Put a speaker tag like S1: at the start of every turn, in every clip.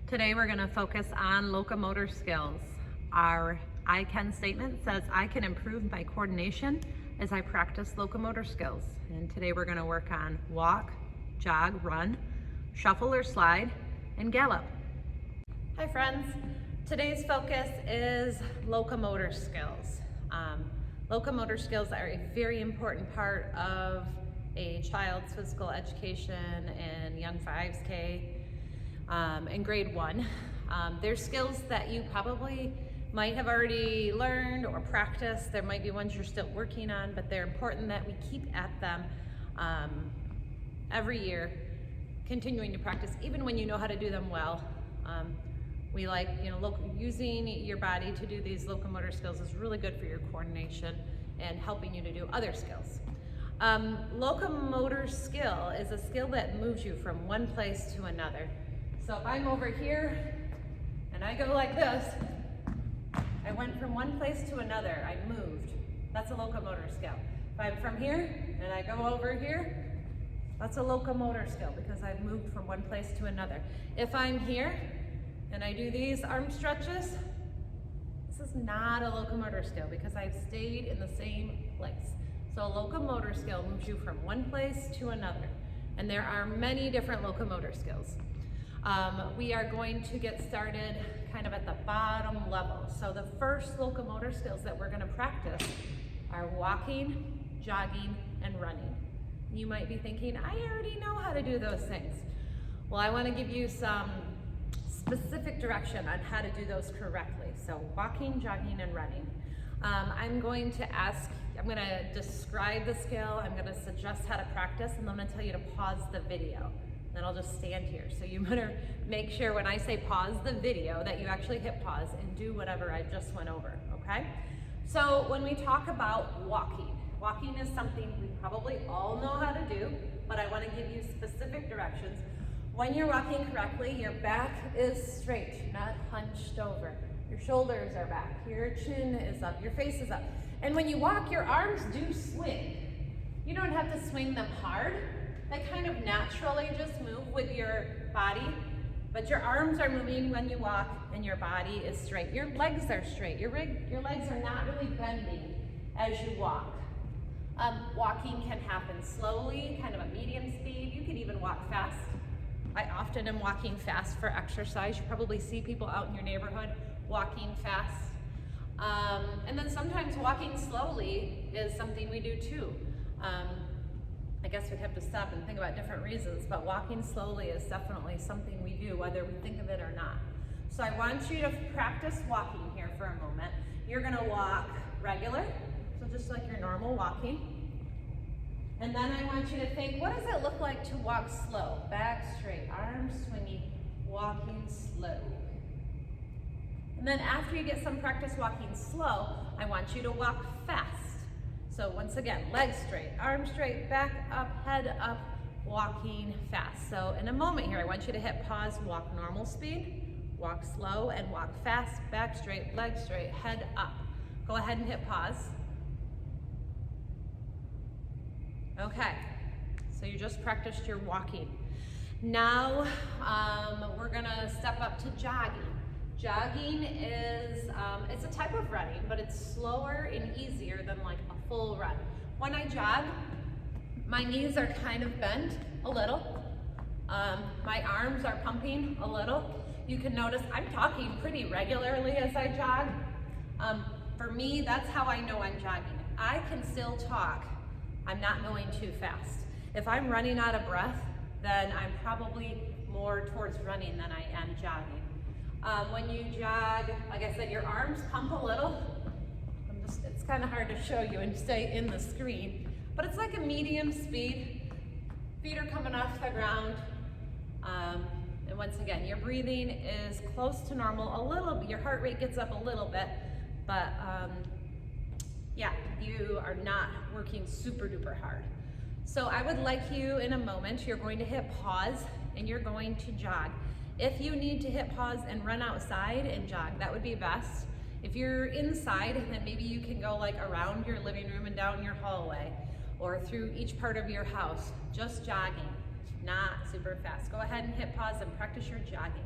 S1: Today we're going to focus on locomotor skills. Our I can statement says I can improve my coordination as I practice locomotor skills. And today we're going to work on walk, jog, run, shuffle or slide, and gallop. Hi friends, today's focus is locomotor skills. Locomotor skills are a very important part of a child's physical education in Young 5K in grade 1. There's skills that you probably might have already learned or practiced. There might be ones you're still working on, but they're important that we keep at them every year, continuing to practice, even when you know how to do them well. We like, using your body to do these locomotor skills is really good for your coordination and helping you to do other skills. Locomotor skill is a skill that moves you from one place to another. So if I'm over here and I go like this, I went from one place to another, I moved. That's a locomotor skill. If I'm from here and I go over here, that's a locomotor skill because I've moved from one place to another. If I'm here and I do these arm stretches, this is not a locomotor skill because I've stayed in the same place. So a locomotor skill moves you from one place to another. And there are many different locomotor skills. We are going to get started kind of at the bottom level. So the first locomotor skills that we're going to practice are walking, jogging, and running. You might be thinking, I already know how to do those things. Well, I want to give you some specific direction on how to do those correctly. So walking, jogging, and running. I'm going to describe the skill, I'm going to suggest how to practice, and then I'm going to tell you to pause the video. Then I'll just stand here. So you better make sure when I say pause the video that you actually hit pause and do whatever I just went over, okay? So when we talk about walking is something we probably all know how to do, but I want to give you specific directions. When you're walking correctly, your back is straight, not hunched over. Your shoulders are back, your chin is up, your face is up. And when you walk, your arms do swing. You don't have to swing them hard. They kind of naturally just move with your body, but your arms are moving when you walk and your body is straight. Your legs are straight. Your legs are not really bending as you walk. Walking can happen slowly, kind of a medium speed. You can even walk fast. I often am walking fast for exercise. You probably see people out in your neighborhood walking fast. And then sometimes walking slowly is something we do too. I guess we'd have to stop and think about different reasons, but walking slowly is definitely something we do, whether we think of it or not. So I want you to practice walking here for a moment. You're gonna walk regular, so just like your normal walking. And then I want you to think, what does it look like to walk slow? Back straight, arms swinging, walking slow. And then after you get some practice walking slow, I want you to walk fast. So once again, legs straight, arms straight, back up, head up, walking fast. So in a moment here, I want you to hit pause, walk normal speed, walk slow, and walk fast, back straight, legs straight, head up. Go ahead and hit pause. Okay, so you just practiced your walking. Now we're gonna step up to jogging. Jogging is, it's a type of running, but it's slower and easier than like a full run. When I jog, my knees are kind of bent a little. My arms are pumping a little. You can notice I'm talking pretty regularly as I jog. For me, that's how I know I'm jogging. I can still talk. I'm not going too fast. If I'm running out of breath, then I'm probably more towards running than I am jogging. When you jog, like I said, your arms pump a little. It's kind of hard to show you and stay in the screen, but it's like a medium speed. Feet are coming off the ground. And once again, your breathing is close to normal, a little, your heart rate gets up a little bit, but yeah, you are not working super duper hard. So I would like you in a moment, you're going to hit pause and you're going to jog. If you need to hit pause and run outside and jog, that would be best. If you're inside, then maybe you can go like around your living room and down your hallway or through each part of your house, just jogging, not super fast. Go ahead and hit pause and practice your jogging.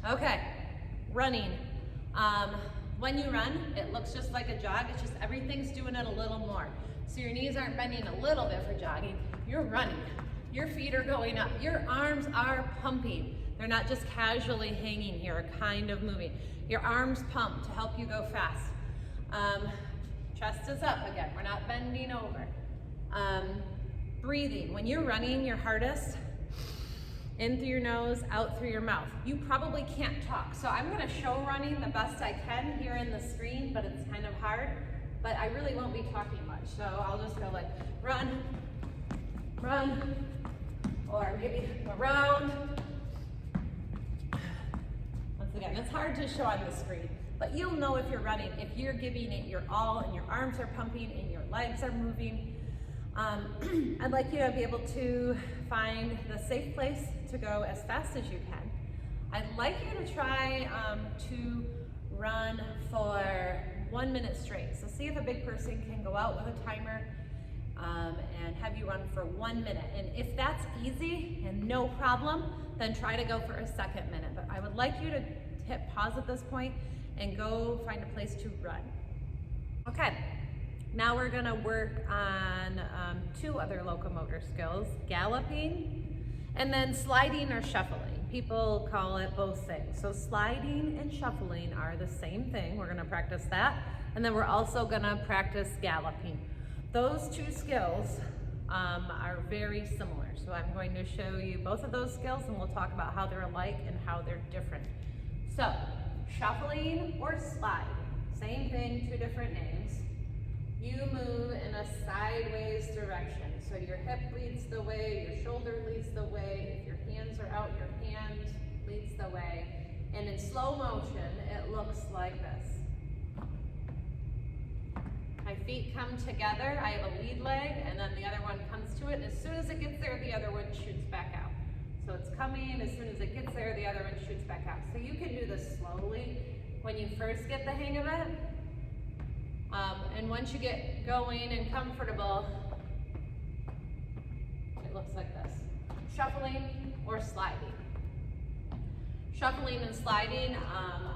S1: Okay, running. When you run, it looks just like a jog. It's just everything's doing it a little more. So your knees aren't bending a little bit for jogging. You're running. Your feet are going up. Your arms are pumping. They're not just casually hanging here, kind of moving. Your arms pump to help you go fast. Chest is up again. We're not bending over. Breathing. When you're running your hardest, in through your nose, out through your mouth. You probably can't talk. So I'm gonna show running the best I can here in the screen, but it's kind of hard. But I really won't be talking much. So I'll just go like run, run, or maybe around. Once again, it's hard to show on the screen, but you'll know if you're running, if you're giving it your all and your arms are pumping and your legs are moving. I'd like you to be able to find the safe place to go as fast as you can. I'd like you to try to run for 1 minute straight. So see if a big person can go out with a timer and have you run for 1 minute. And if that's easy and no problem, then try to go for a second minute. But I would like you to hit pause at this point and go find a place to run. Okay. Now we're gonna work on 2 other locomotor skills, galloping and then sliding or shuffling. People call it both things. So sliding and shuffling are the same thing. We're gonna practice that. And then we're also gonna practice galloping. Those 2 skills are very similar. So I'm going to show you both of those skills and we'll talk about how they're alike and how they're different. So shuffling or sliding, same thing, 2 different names. You move in a sideways direction. So your hip leads the way, your shoulder leads the way. If your hands are out, your hand leads the way. And in slow motion, it looks like this. My feet come together. I have a lead leg, and then the other one comes to it. And as soon as it gets there, the other one shoots back out. So it's coming. As soon as it gets there, the other one shoots back out. So you can do this slowly when you first get the hang of it. And once you get going and comfortable, it looks like this. Shuffling or sliding. Shuffling and sliding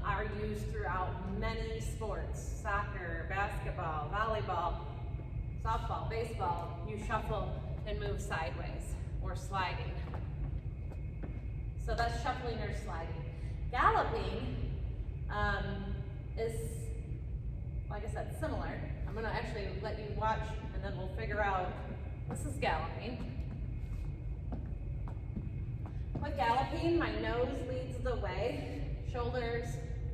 S1: are used throughout many sports. Soccer, basketball, volleyball, softball, baseball. You shuffle and move sideways or sliding. So that's shuffling or sliding. Galloping is, like I said, similar. I'm gonna actually let you watch and then we'll figure out, this is galloping. With galloping, my nose leads the way. Shoulders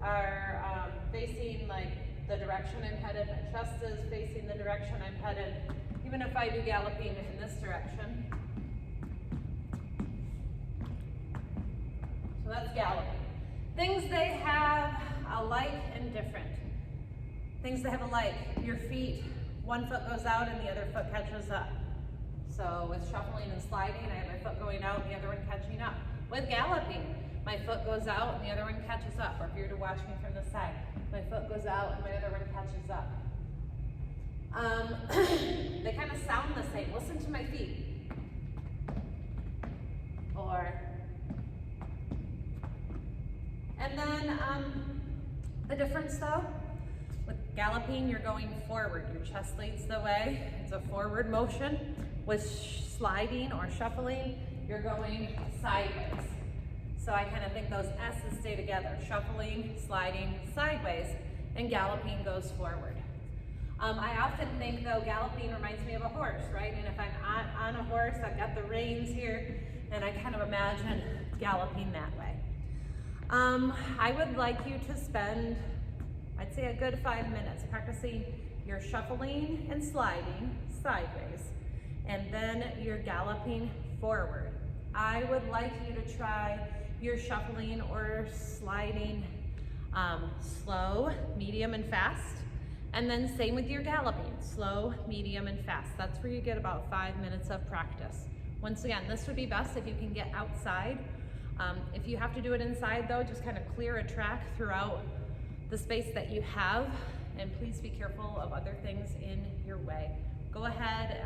S1: are facing like the direction I'm headed. My chest is facing the direction I'm headed. Even if I do galloping in this direction. So that's galloping. Things they have alike and different. Things that have alike, your feet, one foot goes out and the other foot catches up. So with shuffling and sliding, I have my foot going out and the other one catching up. With galloping, my foot goes out and the other one catches up. Or if you're to watch me from the side, my foot goes out and my other one catches up. They kind of sound the same. Listen to my feet. Or, and then the difference though, with galloping, you're going forward. Your chest leads the way. It's a forward motion. With sliding or shuffling, you're going sideways. So I kind of think those S's stay together. Shuffling, sliding, sideways, and galloping goes forward. I often think though, galloping reminds me of a horse, right? And if I'm on a horse, I've got the reins here, and I kind of imagine galloping that way. I would like you to spend, I'd say a good 5 minutes practicing your shuffling and sliding sideways, and then your galloping forward. I would like you to try your shuffling or sliding slow, medium, and fast, and then same with your galloping, slow, medium, and fast. That's where you get about 5 minutes of practice. Once again, this would be best if you can get outside. If you have to do it inside though, just kind of clear a track throughout the space that you have, and please be careful of other things in your way. Go ahead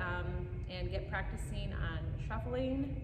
S1: and get practicing on shuffling